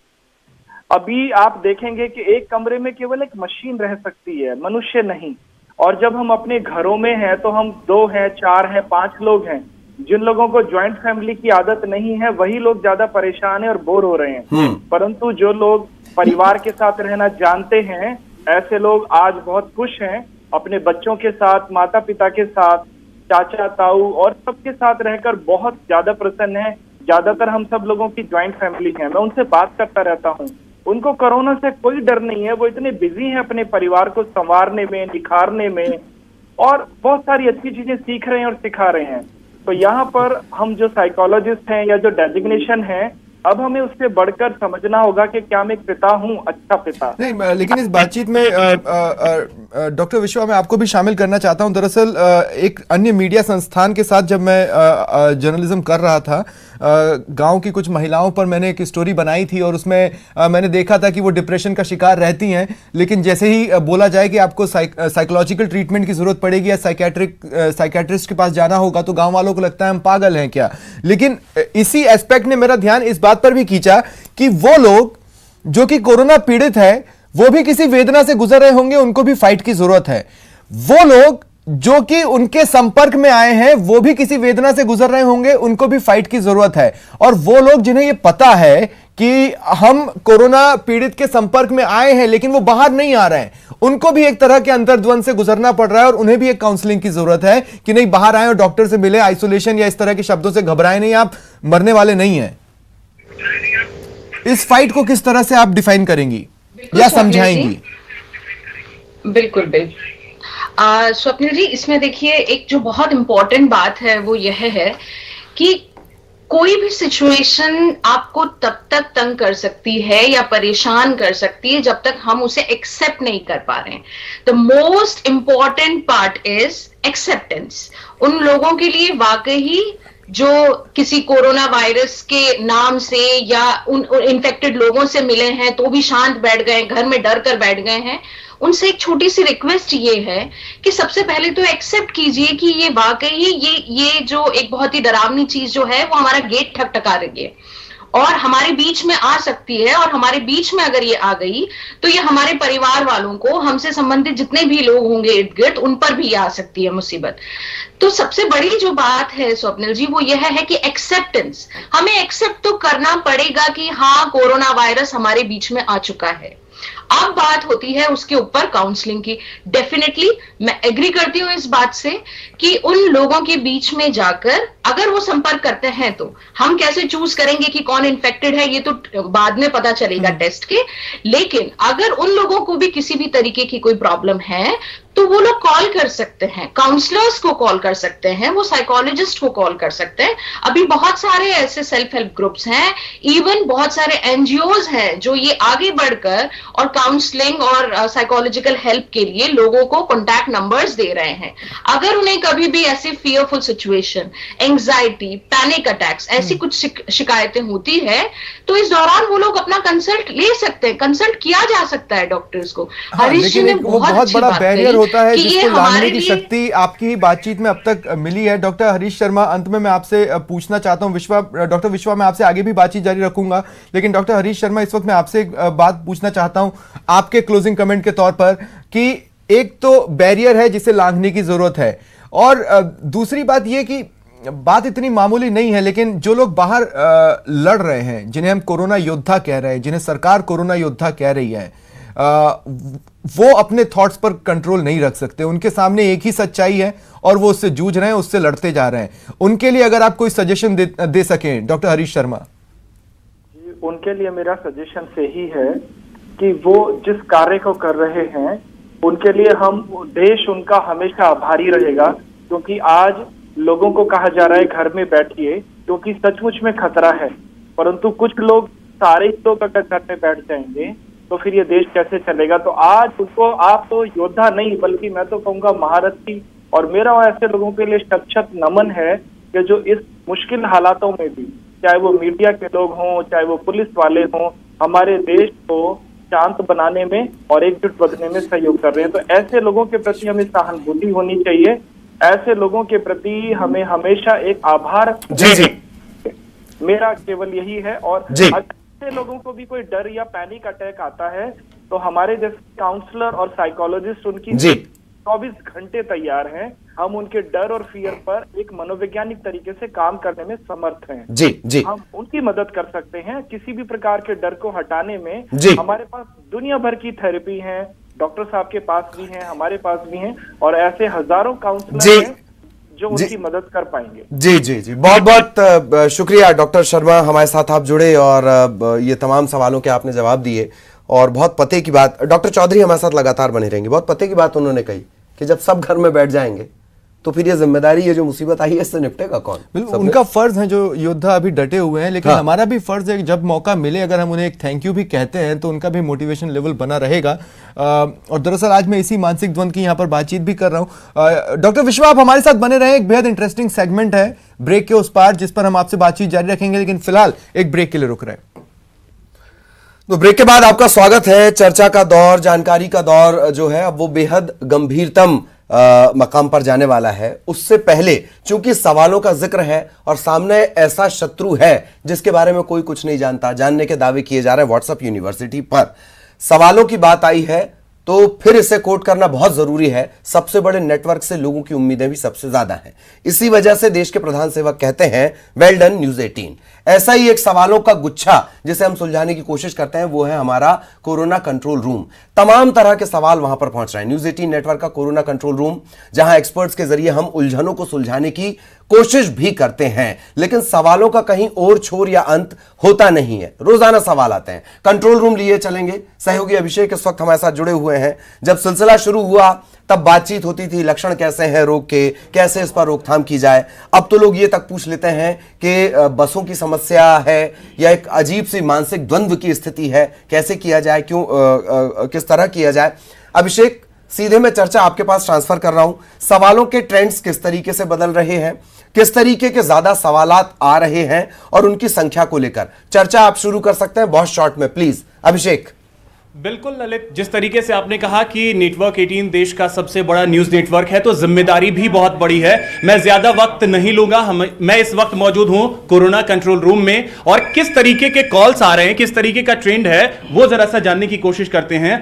अभी आप देखेंगे कि एक कमरे में केवल एक मशीन रह सकती है, मनुष्य नहीं। और जब हम अपने घरों में हैं तो हम 2 हैं, 4 हैं, 5 लोग हैं। जिन लोगों को ज्वाइंट फैमिली की आदत नहीं है, वही लोग ज्यादा परेशान हैं और बोर हो रहे हैं। परंतु जो लोग परिवार के साथ रहना जानते हैं, ऐसे लोग आज बहुत खुश हैं, अपने बच्चों के साथ, माता पिता के साथ, चाचा ताऊ और सबके साथ रहकर बहुत ज्यादा प्रसन्न है। ज्यादातर हम सब लोगों की ज्वाइंट फैमिली है, मैं उनसे बात करता रहता हूँ, उनको कोरोना से कोई डर नहीं है। वो इतने बिजी हैं अपने परिवार को संवारने में, निखारने में, और बहुत सारी अच्छी चीजें सीख रहे हैं और सिखा रहे हैं। तो यहाँ पर हम जो साइकोलॉजिस्ट हैं या जो डेजिग्नेशन है, अब हमें उससे बढ़कर समझना होगा कि क्या मैं एक पिता हूँ, अच्छा पिता नहीं। लेकिन इस बातचीत में डॉक्टर विश्वा, मैं आपको भी शामिल करना चाहता हूं। दरअसल एक अन्य मीडिया संस्थान के साथ जब मैं जर्नलिज्म कर रहा था, गांव की कुछ महिलाओं पर मैंने एक स्टोरी बनाई थी, और उसमें मैंने देखा था कि वो डिप्रेशन का शिकार रहती हैं, लेकिन जैसे ही बोला जाए कि आपको साइकोलॉजिकल ट्रीटमेंट की जरूरत पड़ेगी या साइकियाट्रिस्ट के पास जाना होगा, तो गांव वालों को लगता है हम पागल हैं क्या। लेकिन इसी एस्पेक्ट ने मेरा ध्यान इस बात पर भी खींचा कि वो लोग जो कि कोरोना पीड़ित है, वो भी किसी वेदना से गुजर रहे होंगे, उनको भी फाइट की जरूरत है। वो लोग जो कि उनके संपर्क में आए हैं, वो भी किसी वेदना से गुजर रहे होंगे, उनको भी फाइट की जरूरत है। और वो लोग जिन्हें ये पता है कि हम कोरोना पीड़ित के संपर्क में आए हैं लेकिन वो बाहर नहीं आ रहे हैं, उनको भी एक तरह के अंतर्द्वंद से गुजरना पड़ रहा है, और उन्हें भी एक काउंसलिंग की जरूरत है कि नहीं, बाहर आए और डॉक्टर से मिले, आइसोलेशन या इस तरह के शब्दों से घबराए नहीं, आप मरने वाले नहीं हैं। इस फाइट को किस तरह से आप डिफाइन करेंगी या समझाएंगी? बिल्कुल बिल्कुल स्वप्निल जी, इसमें देखिए एक जो बहुत इंपॉर्टेंट बात है वो यह है कि कोई भी सिचुएशन आपको तब तक तंग कर सकती है या परेशान कर सकती है जब तक हम उसे एक्सेप्ट नहीं कर पा रहे हैं। The most important part is acceptance. उन लोगों के लिए वाकई जो किसी कोरोना वायरस के नाम से या उन इन्फेक्टेड लोगों से मिले हैं तो भी शांत बैठ गए, घर में डर कर बैठ गए हैं, उनसे एक छोटी सी रिक्वेस्ट ये है कि सबसे पहले तो एक्सेप्ट कीजिए कि ये वाकई ये जो एक बहुत ही डरावनी चीज जो है वो हमारा गेट ठकठका रही है और हमारे बीच में आ सकती है। और हमारे बीच में अगर ये आ गई तो ये हमारे परिवार वालों को, हमसे संबंधित जितने भी लोग होंगे इर्द गिर्द, उन पर भी आ सकती है मुसीबत। तो सबसे बड़ी जो बात है स्वप्निल जी वो यह है कि एक्सेप्टेंस। हमें एक्सेप्ट तो करना पड़ेगा कि हाँ, कोरोना वायरस हमारे बीच में आ चुका है। अब बात होती है उसके ऊपर काउंसलिंग की। डेफिनेटली मैं एग्री करती हूं इस बात से कि उन लोगों के बीच में जाकर अगर वो संपर्क करते हैं तो हम कैसे चूज करेंगे कि कौन इन्फेक्टेड है, ये तो बाद में पता चलेगा टेस्ट के। लेकिन अगर उन लोगों को भी किसी भी तरीके की कोई प्रॉब्लम है तो वो लोग कॉल कर सकते हैं, काउंसलर्स को कॉल कर सकते हैं, वो साइकोलॉजिस्ट को कॉल कर सकते हैं। अभी बहुत सारे ऐसे सेल्फ हेल्प ग्रुप्स हैं, इवन बहुत सारे एनजीओज हैं जो ये आगे बढ़कर और काउंसलिंग और साइकोलॉजिकल हेल्प के लिए लोगों को कॉन्टैक्ट नंबर्स दे रहे हैं। अगर उन्हें कभी भी ऐसी fearful situation, anxiety, panic attacks, ऐसी कुछ शिकायतें होती है तो इस दौरान वो लोग अपना कंसल्ट ले सकते हैं, कंसल्ट किया जा सकता है डॉक्टर्स को। हरीश जी ने बहुत बड़ा बैरियर होता है जिसको लांघने की लिए... शक्ति आपकी बातचीत में अब तक मिली है। डॉक्टर हरीश शर्मा, अंत में मैं आपसे पूछना चाहता हूं, डॉक्टर विश्वा, मैं आपसे आगे भी बातचीत जारी रखूंगा, लेकिन डॉक्टर हरीश शर्मा, इस वक्त मैं आपसे एक बात पूछना चाहता हूं आपके क्लोजिंग कमेंट के तौर पर कि एक तो बैरियर है जिसे लांघने की जरूरत है, और दूसरी बात यह कि बात इतनी मामूली नहीं है, लेकिन जो लोग बाहर लड़ रहे हैं, जिन्हें हम कोरोना योद्धा कह रहे हैं, जिन्हें सरकार कोरोना योद्धा कह रही है, वो अपने थॉट्स पर कंट्रोल नहीं रख सकते। उनके सामने एक ही सच्चाई है और वो उससे जूझ रहे हैं, उससे लड़ते जा रहे हैं। उनके लिए अगर आप कोई सजेशन दे सकें डॉक्टर हरीश शर्मा। उनके लिए मेरा सजेशन से ही है कि वो जिस कार्य को कर रहे हैं उनके लिए हम, देश उनका हमेशा आभारी रहेगा, क्योंकि आज लोगों को कहा जा रहा है घर में बैठिए, क्योंकि सचमुच में खतरा है। परंतु कुछ लोग, सारे लोग अगर घर में बैठ जाएंगे तो फिर ये देश कैसे चलेगा। तो आज उनको, आप तो योद्धा नहीं बल्कि मैं तो कहूंगा महारथी, और मेरा ऐसे लोगों के लिए शत नमन है कि जो इस मुश्किल हालातों में भी, चाहे वो मीडिया के लोग हों, चाहे वो पुलिस वाले हों, हमारे देश को शांत बनाने में और एकजुट बनने में सहयोग कर रहे हैं। तो ऐसे लोगों के प्रति हमें सहानुभूति होनी चाहिए, ऐसे लोगों के प्रति हमें हमेशा एक आभार। जी मेरा केवल यही है। और ऐसे लोगों को भी कोई डर या पैनिक अटैक आता है तो हमारे जैसे काउंसलर और साइकोलॉजिस्ट उनकी 24 घंटे तैयार हैं। हम उनके डर और फियर पर एक मनोवैज्ञानिक तरीके से काम करने में समर्थ हैं। जी हम उनकी मदद कर सकते हैं किसी भी प्रकार के डर को हटाने में। हमारे पास दुनिया भर की थेरेपी है, डॉक्टर साहब के पास भी हैं, हमारे पास भी हैं, और ऐसे हजारों काउंसलर हैं जो उनकी मदद कर पाएंगे। जी बहुत बहुत शुक्रिया डॉक्टर शर्मा, हमारे साथ आप जुड़े और ये तमाम सवालों के आपने जवाब दिए। और बहुत पते की बात, डॉक्टर चौधरी हमारे साथ लगातार बने रहेंगे, बहुत पते की बात उन्होंने कही कि जब सब घर में बैठ जाएंगे तो फिर ये जिम्मेदारी, ये जो मुसीबत आई है, इससे निपटेगा कौन? उनका फर्ज है, जो योद्धा अभी डटे हुए हैं, लेकिन हमारा भी फर्ज है, जब मौका मिले अगर हम उन्हें एक थैंक यू भी कहते हैं तो उनका भी मोटिवेशन लेवल बना रहेगा। और दरअसल आज मैं इसी मानसिक द्वंद की यहाँ पर बातचीत भी कर रहा हूँ। डॉक्टर विश्वा, आप हमारे साथ बने रहे, एक बेहद इंटरेस्टिंग सेगमेंट है ब्रेक के उस पार, जिस पर हम आपसे बातचीत जारी रखेंगे, लेकिन फिलहाल एक ब्रेक के लिए रुक रहे हैं। तो ब्रेक के बाद आपका स्वागत है। चर्चा का दौर, जानकारी का दौर जो है, अब वो बेहद गंभीरतम मकाम पर जाने वाला है। उससे पहले चूंकि सवालों का जिक्र है और सामने ऐसा शत्रु है जिसके बारे में कोई कुछ नहीं जानता, जानने के दावे किए जा रहे हैं व्हाट्सएप यूनिवर्सिटी पर, सवालों की बात आई है तो फिर इसे कोट करना बहुत जरूरी है। सबसे बड़े नेटवर्क से लोगों की उम्मीदें भी सबसे ज्यादा हैं। इसी वजह से देश के प्रधान सेवक कहते हैं, वेल डन न्यूज 18। ऐसा ही एक सवालों का गुच्छा जिसे हम सुलझाने की कोशिश करते हैं, वो है हमारा कोरोना कंट्रोल रूम। तमाम तरह के सवाल वहां पर पहुंच रहे हैं। न्यूज 18 नेटवर्क का कोरोना कंट्रोल रूम, जहां एक्सपर्ट्स के जरिए हम उलझनों को सुलझाने की कोशिश भी करते हैं, लेकिन सवालों का कहीं और छोर या अंत होता नहीं है। रोजाना सवाल आते हैं, कंट्रोल रूम लिए चलेंगे। सहयोगी अभिषेक इस वक्त हमारे साथ जुड़े हुए हैं। जब सिलसिला शुरू हुआ तब बातचीत होती थी, लक्षण कैसे हैं रोग के, कैसे इस पर रोकथाम की जाए। अब तो लोग ये तक पूछ लेते हैं कि बसों की समस्या है या एक अजीब सी मानसिक द्वंद्व की स्थिति है, कैसे किया जाए, क्यों, किस तरह किया जाए। अभिषेक, सीधे मैं चर्चा आपके पास ट्रांसफर कर रहा हूं। सवालों के ट्रेंड्स किस तरीके से बदल रहे हैं, किस तरीके के ज्यादा सवालात आ रहे हैं और उनकी संख्या को लेकर चर्चा आप शुरू कर सकते हैं बहुत शॉर्ट में, प्लीज अभिषेक। बिल्कुल ललित, जिस तरीके से आपने कहा कि नेटवर्क 18 देश का सबसे बड़ा न्यूज नेटवर्क है, तो जिम्मेदारी भी बहुत बड़ी है। मैं ज्यादा वक्त नहीं लूंगा। मैं इस वक्त मौजूद हूं कोरोना कंट्रोल रूम में, और किस तरीके के कॉल्स आ रहे हैं, किस तरीके का ट्रेंड है, वो जरा सा जानने की कोशिश करते हैं।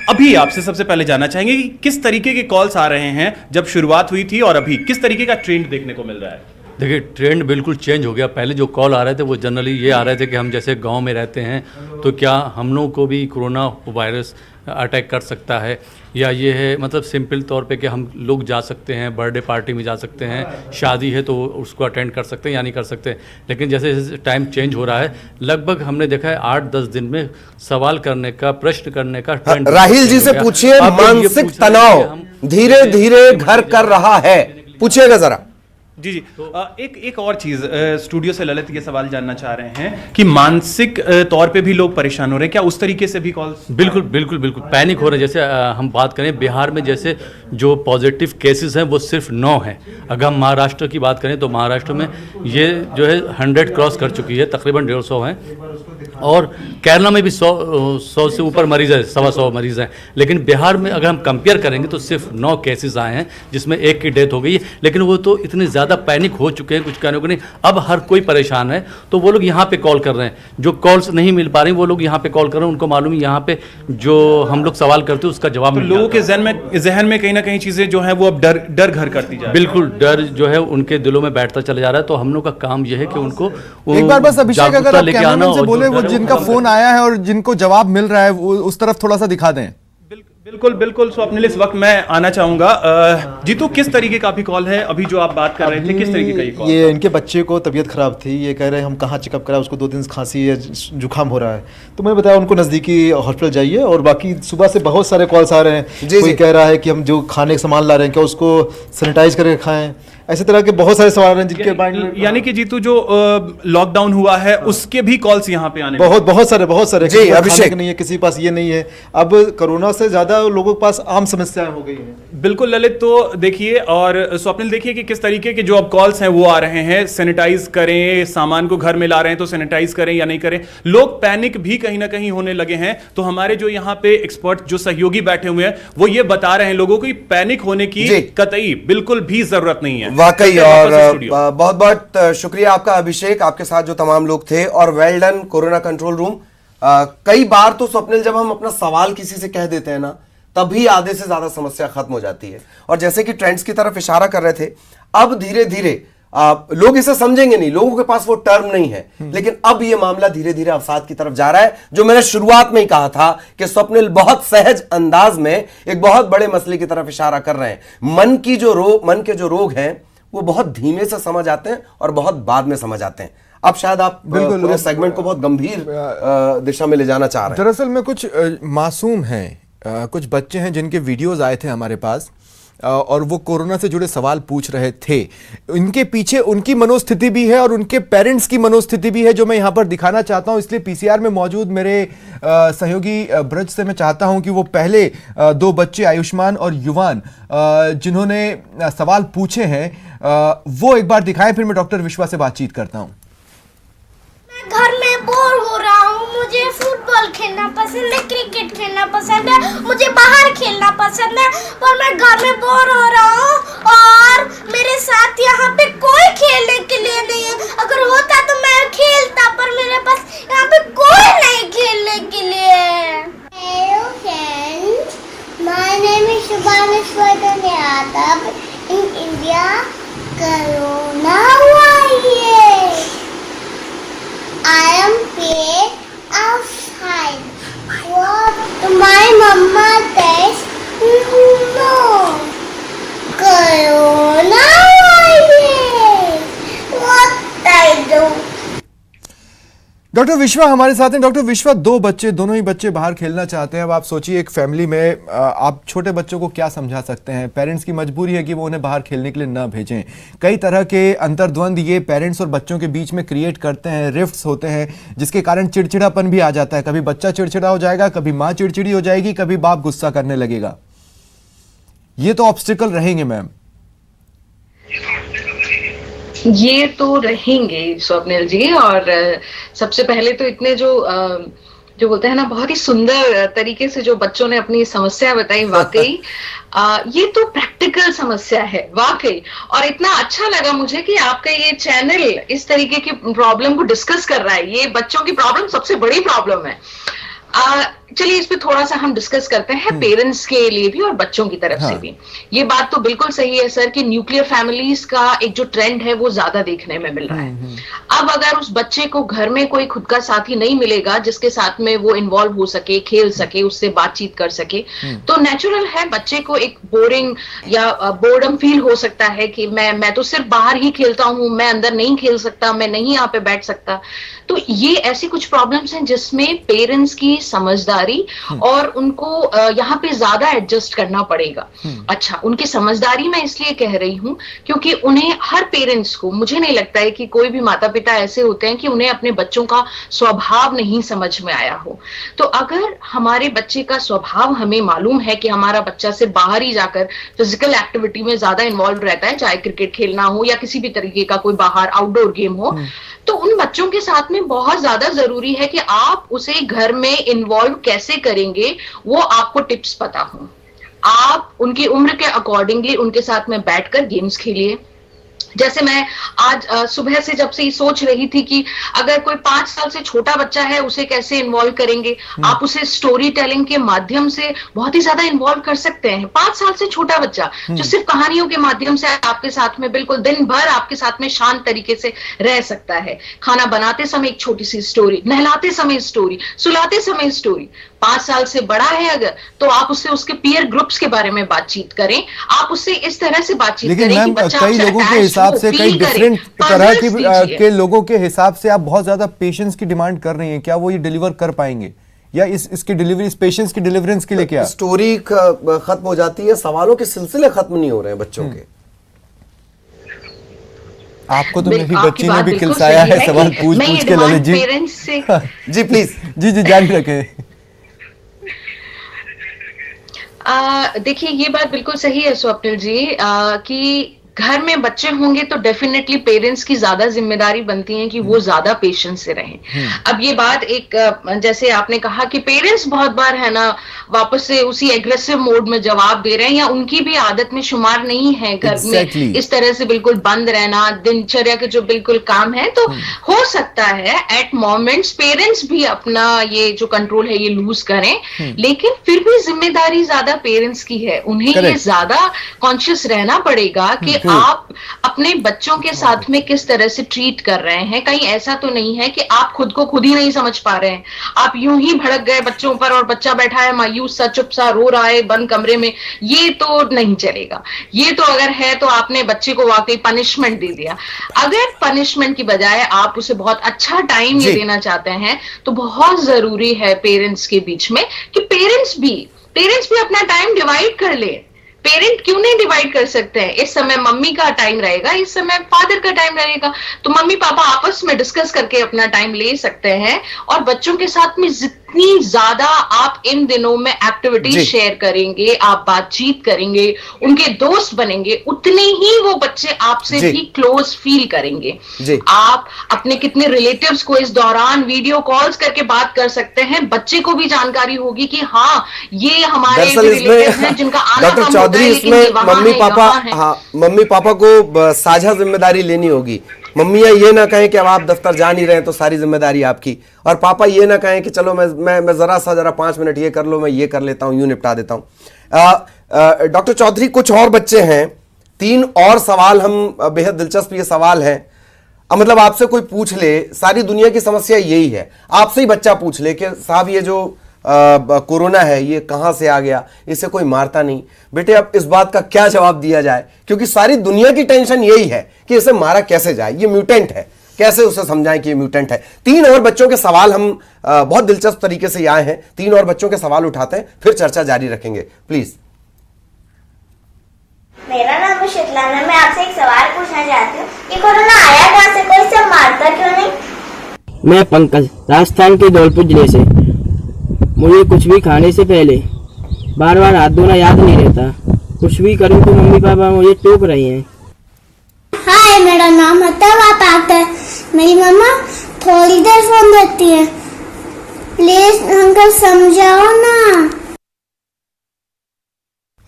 अभी आपसे सबसे पहले जानना चाहेंगे कि किस तरीके के कॉल्स आ रहे हैं जब शुरुआत हुई थी, और अभी किस तरीके का ट्रेंड देखने को मिल रहा है? देखिए, ट्रेंड बिल्कुल चेंज हो गया। पहले जो कॉल आ रहे थे वो जनरली ये आ रहे थे कि हम जैसे गांव में रहते हैं तो क्या हम लोग को भी कोरोना वायरस अटैक कर सकता है, या ये है मतलब सिंपल तौर पे कि हम लोग जा सकते हैं, बर्थडे पार्टी में जा सकते हैं, शादी है तो उसको अटेंड कर सकते हैं या नहीं कर सकते। लेकिन जैसे जैसे टाइम चेंज हो रहा है, लगभग हमने देखा है 8-10 दिन में सवाल करने का, प्रश्न करने का ट्रेंड। राहिल जी से पूछिए, मानसिक तनाव धीरे धीरे घर कर रहा है, पूछिएगा जरा। जी जी, एक और चीज स्टूडियो से ललित ये सवाल जानना चाह रहे हैं कि मानसिक तौर पे भी लोग परेशान हो रहे हैं क्या? उस तरीके से भी कॉल्स? बिल्कुल बिल्कुल बिल्कुल पैनिक हो रहे हैं। जैसे हम बात करें बिहार में, जैसे जो पॉजिटिव केसेस हैं वो सिर्फ 9 हैं। अगर हम महाराष्ट्र की बात करें तो महाराष्ट्र में ये जो है 100 क्रॉस कर चुकी है, तकरीबन 150 हैं। और केरला में भी 100 से ऊपर मरीज है, 125 मरीज हैं। लेकिन बिहार में अगर हम कंपेयर करेंगे तो सिर्फ 9 केसेस आए हैं, जिसमें एक की डेथ हो गई है। लेकिन वो तो इतने ज़्यादा पैनिक हो चुके हैं, कुछ कहने को नहीं। अब हर कोई परेशान है, तो वो लोग यहाँ पे कॉल कर रहे हैं। जो कॉल्स नहीं मिल पा रही वो लोग यहाँ पे कॉल कर रहे हैं। उनको मालूम है यहाँ पे जो हम लोग सवाल करते हैं उसका जवाब तो लोगों के जहन में कहीं ना कहीं चीजें जो है वो अब डर घर करती जा रही है। बिल्कुल, डर जो है उनके दिलों में बैठता चला जा रहा है। तो हम लोग का काम यह है कि उनको एक बार बस अभिषेक, अगर आप कैमरामैन से बोले वो जिनका फोन आया है और जिनको जवाब मिल रहा है वो उस तरफ थोड़ा सा दिखा दें। बिल्कुल बिल्कुल। स्वप्निल, इस वक्त मैं आना चाहूंगा। जीतू, किस तरीके का भी कॉल है अभी जो आप बात कर रहे थे, किस तरीके का ये कॉल? ये इनके बच्चे को तबीयत खराब थी, ये कह रहे हैं हम कहाँ चेकअप करा, उसको 2 दिन से खांसी है, जुकाम हो रहा है। तो मैंने बताया उनको नज़दीकी हॉस्पिटल जाइए। और बाकी सुबह से बहुत सारे कॉल्स आ रहे हैं। कोई कह रहा है कि हम जो खाने का सामान ला रहे हैं क्या उसको सैनिटाइज करके खाएं। ऐसे तरह के बहुत सारे सवाल हैं जिनके माइंड में। यानी कि जीतू, जो लॉकडाउन हुआ है उसके भी कॉल्स यहाँ पे आने बहुत सारे जी, अभिषेक नहीं है, किसी के पास ये नहीं है। अब कोरोना से ज्यादा लोगों के पास आम समस्याएं हो गई हैं। बिल्कुल ललित, तो देखिए और स्वप्निल, देखिए कि किस तरीके के जो अब कॉल्स हैं वो आ रहे हैं। सैनिटाइज करें, सामान को घर में ला रहे हैं तो सैनिटाइज करें या नहीं करें। लोग पैनिक भी कहीं ना कहीं होने लगे हैं। तो हमारे जो यहाँ पे एक्सपर्ट, जो सहयोगी बैठे हुए हैं, वो ये बता रहे हैं लोगों को पैनिक होने की कतई बिल्कुल भी जरूरत नहीं है। वाकई, और बहुत बहुत शुक्रिया आपका अभिषेक, आपके साथ जो तमाम लोग थे। और well done corona control room. कई बार तो स्वप्निल, जब हम अपना सवाल किसी से कह देते हैं ना, तभी आधे से ज्यादा समस्या खत्म हो जाती है। और जैसे कि ट्रेंड्स की तरफ इशारा कर रहे थे, अब धीरे धीरे लोग इसे समझेंगे नहीं, लोगों के पास वो टर्म नहीं है। लेकिन अब ये मामला धीरे धीरे अवसाद की तरफ जा रहा है। जो मैंने शुरुआत में ही कहा था कि स्वप्निल बहुत सहज अंदाज में एक बहुत बड़े मसले की तरफ इशारा कर रहे हैं। मन के जो रोग हैं वो बहुत धीमे से समझ आते हैं और बहुत बाद में समझ आते हैं। अब शायद आप बिल्कुल पूरे सेगमेंट को बहुत गंभीर दिशा में ले जाना चाह रहे हैं। दरअसल में कुछ मासूम हैं, कुछ बच्चे हैं जिनके वीडियोस आए थे हमारे पास और वो कोरोना से जुड़े सवाल पूछ रहे थे। इनके पीछे उनकी मनोस्थिति भी है और उनके पेरेंट्स की मनोस्थिति भी है, जो मैं यहाँ पर दिखाना चाहता हूँ। इसलिए पीसीआर में मौजूद मेरे सहयोगी ब्रज से मैं चाहता हूँ कि वो पहले 2 बच्चे आयुष्मान और युवान जिन्होंने सवाल पूछे हैं वो एक बार दिखाएं, फिर मैं डॉक्टर विश्वा से बातचीत करता हूँ। घर में बोर हो रहा हूँ, मुझे फुटबॉल खेलना पसंद है, क्रिकेट खेलना पसंद है, मुझे बाहर खेलना पसंद है, पर मैं घर में बोर हो रहा हूँ और मेरे साथ यहाँ पे कोई खेलने के लिए नहीं है। अगर होता तो मैं खेलता, पर मेरे पास यहाँ पे कोई नहीं खेलने के लिए। Hello friends, my name is Shubhanushwar Yadav. In India, Corona virus. I am playing outside. What? My mama says no. Corona virus. What I do? Doctor विश्वा हमारे साथ हैं। डॉक्टर विश्वा, 2 बच्चे, दोनों ही बच्चे बाहर खेलना चाहते हैं। अब आप सोचिए एक फैमिली में आप छोटे बच्चों को क्या समझा सकते हैं? पेरेंट्स की मजबूरी है कि वो उन्हें बाहर खेलने के लिए ना भेजें। कई तरह के अंतर्द्वंद ये पेरेंट्स और बच्चों के बीच में क्रिएट करते हैं, रिफ्ट्स होते हैं, जिसके कारण चिड़चिड़ापन भी आ जाता है। कभी बच्चा चिड़चिड़ा हो जाएगा, कभी माँ चिड़चिड़ी हो जाएगी, कभी बाप गुस्सा करने लगेगा। ये तो ऑब्स्टिकल रहेंगे मैम। ये तो रहेंगे स्वप्निल जी। और सबसे पहले तो इतने जो बोलते हैं ना, बहुत ही सुंदर तरीके से जो बच्चों ने अपनी समस्या बताई, वाकई ये तो प्रैक्टिकल समस्या है वाकई। और इतना अच्छा लगा मुझे कि आपका ये चैनल इस तरीके की प्रॉब्लम को डिस्कस कर रहा है। ये बच्चों की प्रॉब्लम सबसे बड़ी प्रॉब्लम है। चलिए इस पे थोड़ा सा हम डिस्कस करते हैं पेरेंट्स के लिए भी और बच्चों की तरफ से भी। ये बात तो बिल्कुल सही है सर कि न्यूक्लियर फैमिलीज का एक जो ट्रेंड है वो ज्यादा देखने में मिल रहा है। अब अगर उस बच्चे को घर में कोई खुद का साथी नहीं मिलेगा जिसके साथ में वो इन्वॉल्व हो सके, खेल सके, उससे बातचीत कर सके, तो नेचुरल है बच्चे को एक बोरिंग या बोर्डम फील हो सकता है कि मैं तो सिर्फ बाहर ही खेलता हूं, मैं अंदर नहीं खेल सकता, मैं नहीं यहाँ पे बैठ सकता। तो ये ऐसी कुछ प्रॉब्लम्स हैं जिसमें पेरेंट्स की समझदारी और उनको यहाँ पे ज्यादा एडजस्ट करना पड़ेगा। अच्छा, उनकी समझदारी मैं इसलिए कह रही हूँ क्योंकि उन्हें, हर पेरेंट्स को, मुझे नहीं लगता है कि कोई भी माता पिता ऐसे होते हैं कि उन्हें अपने बच्चों का स्वभाव नहीं समझ में आया हो। तो अगर हमारे बच्चे का स्वभाव हमें मालूम है कि हमारा बच्चा से बाहर ही जाकर फिजिकल एक्टिविटी में ज्यादा इन्वॉल्व रहता है, चाहे क्रिकेट खेलना हो या किसी भी तरीके का कोई बाहर आउटडोर गेम हो, तो उन बच्चों के साथ में बहुत ज्यादा जरूरी है कि आप उसे घर में इन्वॉल्व कैसे करेंगे वो आपको टिप्स पता हो। आप उनकी उम्र के अकॉर्डिंगली उनके साथ में बैठकर गेम्स खेलिए। जैसे मैं आज सुबह से जब से ये सोच रही थी कि अगर कोई 5 साल से छोटा बच्चा है उसे कैसे इन्वॉल्व करेंगे, आप उसे स्टोरी टेलिंग के माध्यम से बहुत ही ज्यादा इन्वॉल्व कर सकते हैं। 5 साल से छोटा बच्चा जो सिर्फ कहानियों के माध्यम से आपके साथ में बिल्कुल दिन भर आपके साथ में शांत तरीके से रह सकता है। खाना बनाते समय एक छोटी सी स्टोरी, नहलाते समय स्टोरी, सुलाते समय स्टोरी। 5 साल से बड़ा है अगर, तो आप उससे उसके पीयर ग्रुप्स के बारे में बातचीत करें, आप उससे इस तरह से बातचीत करें कि बच्चा कई लोगों के हिसाब से, कई डिफरेंट तरह के लोगों के हिसाब से आप बहुत ज्यादा पेशेंस की डिमांड कर रही हैं। क्या वो ये डिलीवर कर पाएंगे, या इसकी डिलीवरी, इस पेशेंस की डिलीवरेंस के लिए क्या स्टोरी खत्म हो जाती है, सवालों के सिलसिले खत्म नहीं हो रहे हैं बच्चों के? आपको तो मेरी बच्ची ने भी खिलसाया है सवाल पूछ के ललित जी। जी प्लीज, जी जारी रखें। देखिए ये बात बिल्कुल सही है स्वप्निल जी कि घर में बच्चे होंगे तो डेफिनेटली पेरेंट्स की ज्यादा जिम्मेदारी बनती है कि वो ज्यादा पेशेंस से रहें। अब ये बात एक, जैसे आपने कहा कि पेरेंट्स बहुत बार है ना वापस से उसी एग्रेसिव मोड में जवाब दे रहे हैं, या उनकी भी आदत में शुमार नहीं है घर में इस तरह से बिल्कुल बंद रहना, दिनचर्या के जो बिल्कुल काम है। तो हो सकता है एट मोमेंट्स पेरेंट्स भी अपना ये जो कंट्रोल है ये लूज करें, लेकिन फिर भी जिम्मेदारी ज्यादा पेरेंट्स की है। उन्हें ये ज्यादा कॉन्शियस रहना पड़ेगा कि आप अपने बच्चों के साथ में किस तरह से ट्रीट कर रहे हैं। कहीं ऐसा तो नहीं है कि आप खुद को खुद ही नहीं समझ पा रहे हैं, आप यूं ही भड़क गए बच्चों पर और बच्चा बैठा है मायूस सा, चुप सा रो रहा है बंद कमरे में। ये तो नहीं चलेगा। ये तो अगर है तो आपने बच्चे को वाकई पनिशमेंट दे दिया। अगर पनिशमेंट की बजाय आप उसे बहुत अच्छा टाइम ये देना चाहते हैं तो बहुत जरूरी है पेरेंट्स के बीच में कि पेरेंट्स भी अपना टाइम डिवाइड कर ले। पेरेंट क्यों नहीं डिवाइड कर सकते हैं? इस समय मम्मी का टाइम रहेगा, इस समय फादर का टाइम रहेगा, तो मम्मी पापा आपस में डिस्कस करके अपना टाइम ले सकते हैं। और बच्चों के साथ में जितनी ज्यादा आप इन दिनों में एक्टिविटीज शेयर करेंगे, आप बातचीत करेंगे, उनके दोस्त बनेंगे, उतने ही वो बच्चे आपसे भी क्लोज फील करेंगे। आप अपने कितने रिलेटिव्स को इस दौरान वीडियो कॉल्स करके बात कर सकते हैं, बच्चे को भी जानकारी होगी कि हाँ ये हमारे रिलेटिव्स हैं जिनका आना इसमें मम्मी पापा को साझा जिम्मेदारी लेनी होगी। मम्मियाँ ये ना कहें कि अब आप दफ्तर जा नहीं रहे तो सारी जिम्मेदारी आपकी, और पापा ये ना कहें कि चलो मैं जरा 5 मिनट ये कर लो, मैं ये कर लेता हूँ, यूं निपटा देता हूँ। डॉक्टर चौधरी, कुछ और बच्चे हैं, 3 और सवाल हम, बेहद दिलचस्प ये सवाल है। मतलब आपसे कोई पूछ ले, सारी दुनिया की समस्या यही है, आपसे ही बच्चा पूछ ले कि साहब ये जो कोरोना है ये कहां से आ गया, इसे कोई मारता नहीं। बेटे अब इस बात का क्या जवाब दिया जाए, क्योंकि सारी दुनिया की टेंशन यही है कि इसे मारा कैसे जाए, ये म्यूटेंट है, कैसे उसे समझाएं कि ये म्यूटेंट है। 3 और बच्चों के सवाल हम बहुत दिलचस्प तरीके से आए हैं, 3 और बच्चों के सवाल उठाते हैं, फिर चर्चा जारी रखेंगे, प्लीज। मेरा नाम है शीतलाना, मैं आपसे एक सवाल पूछना चाहती हूँ कि कोरोना आया कहाँ से, कोई इसे मारता क्यों नहीं? मैं पंकज, राजस्थान के धौलपुर जिले से। मुझे कुछ भी खाने से पहले बार बार हाथ धोना याद नहीं रहता, कुछ भी करूं तो मम्मी पापा मुझे टोक रही हैं। हाय, मेरा नाम है, मेरी मम्मा थोड़ी देर फोन देखती है, प्लीज अंकल समझाओ ना।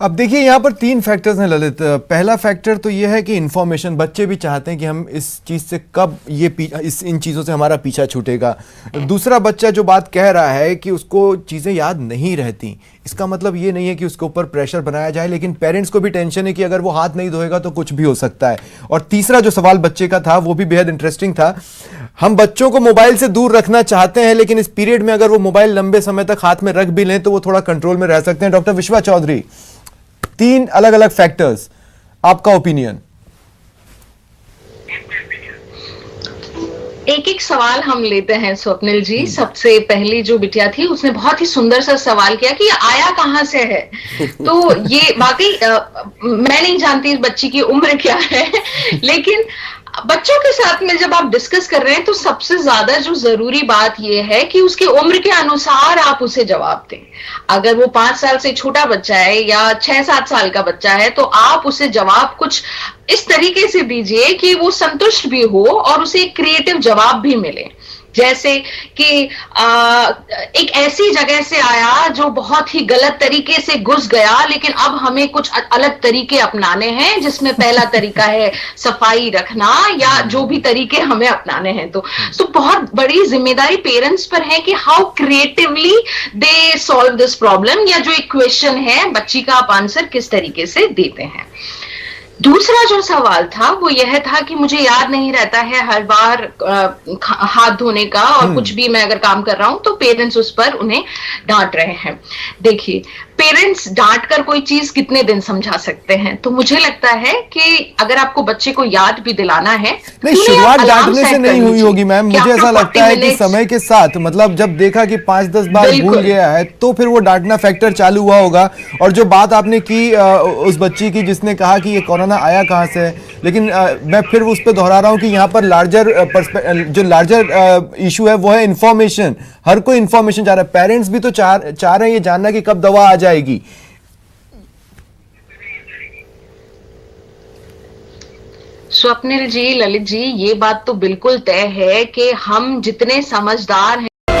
अब देखिए यहाँ पर 3 फैक्टर्स हैं ललित। पहला फैक्टर तो ये है कि इन्फॉर्मेशन, बच्चे भी चाहते हैं कि हम इस चीज़ से कब इन चीज़ों से हमारा पीछा छूटेगा। दूसरा, बच्चा जो बात कह रहा है कि उसको चीज़ें याद नहीं रहती, इसका मतलब ये नहीं है कि उसके ऊपर प्रेशर बनाया जाए, लेकिन पेरेंट्स को भी टेंशन है कि अगर वो हाथ नहीं धोएगा तो कुछ भी हो सकता है। और तीसरा जो सवाल बच्चे का था वो भी बेहद इंटरेस्टिंग था। हम बच्चों को मोबाइल से दूर रखना चाहते हैं, लेकिन इस पीरियड में अगर वो मोबाइल लंबे समय तक हाथ में रख भी लें तो वो थोड़ा कंट्रोल में रह सकते हैं। डॉक्टर विश्वा चौधरी, 3 अलग अलग फैक्टर्स, आपका ओपिनियन? एक एक सवाल हम लेते हैं स्वप्निल जी। सबसे पहली जो बिटिया थी उसने बहुत ही सुंदर सा सवाल किया कि आया कहां से है। तो ये वाकई मैं नहीं जानती इस बच्ची की उम्र क्या है, लेकिन बच्चों के साथ में जब आप डिस्कस कर रहे हैं तो सबसे ज्यादा जो जरूरी बात यह है कि उसकी उम्र के अनुसार आप उसे जवाब दें। अगर वो 5 साल से छोटा बच्चा है या 6-7 साल का बच्चा है तो आप उसे जवाब कुछ इस तरीके से दीजिए कि वो संतुष्ट भी हो और उसे एक क्रिएटिव जवाब भी मिले। जैसे कि एक ऐसी जगह से आया जो बहुत ही गलत तरीके से घुस गया, लेकिन अब हमें कुछ अलग तरीके अपनाने हैं, जिसमें पहला तरीका है सफाई रखना या जो भी तरीके हमें अपनाने हैं। तो बहुत बड़ी जिम्मेदारी पेरेंट्स पर है कि how creatively they solve this problem, या जो एक क्वेश्चन है बच्ची का आप आंसर किस तरीके से देते हैं। दूसरा जो सवाल था वो यह था कि मुझे याद नहीं रहता है हर बार हाथ धोने का, और कुछ भी मैं अगर काम कर रहा हूं तो पेरेंट्स उस पर उन्हें डांट रहे हैं। देखिए, पेरेंट्स डांट कर कोई चीज कितने दिन समझा सकते हैं? तो मुझे लगता है कि अगर आपको बच्चे को याद भी दिलाना है, नहीं, शुरुआत डांटने से नहीं हुई होगी मैम। मुझे ऐसा लगता है कि समय के साथ, मतलब जब देखा कि 5-10 बार भूल गया है तो फिर वो डांटना फैक्टर चालू हुआ होगा। और जो बात आपने की उस बच्ची की जिसने कहा कि ये कोरोना आया कहां से है, लेकिन मैं फिर उस पर दोहरा रहा हूं कि यहाँ पर जो लार्जर इशू है वो है इंफॉर्मेशन। हर कोई इंफॉर्मेशन चाह रहा है, पेरेंट्स भी तो चाह रहे हैं ये जानना कि कब दवा आ जाएगी। स्वप्निल जी, ललित जी, ये बात तो बिल्कुल तय है कि हम जितने समझदार हैं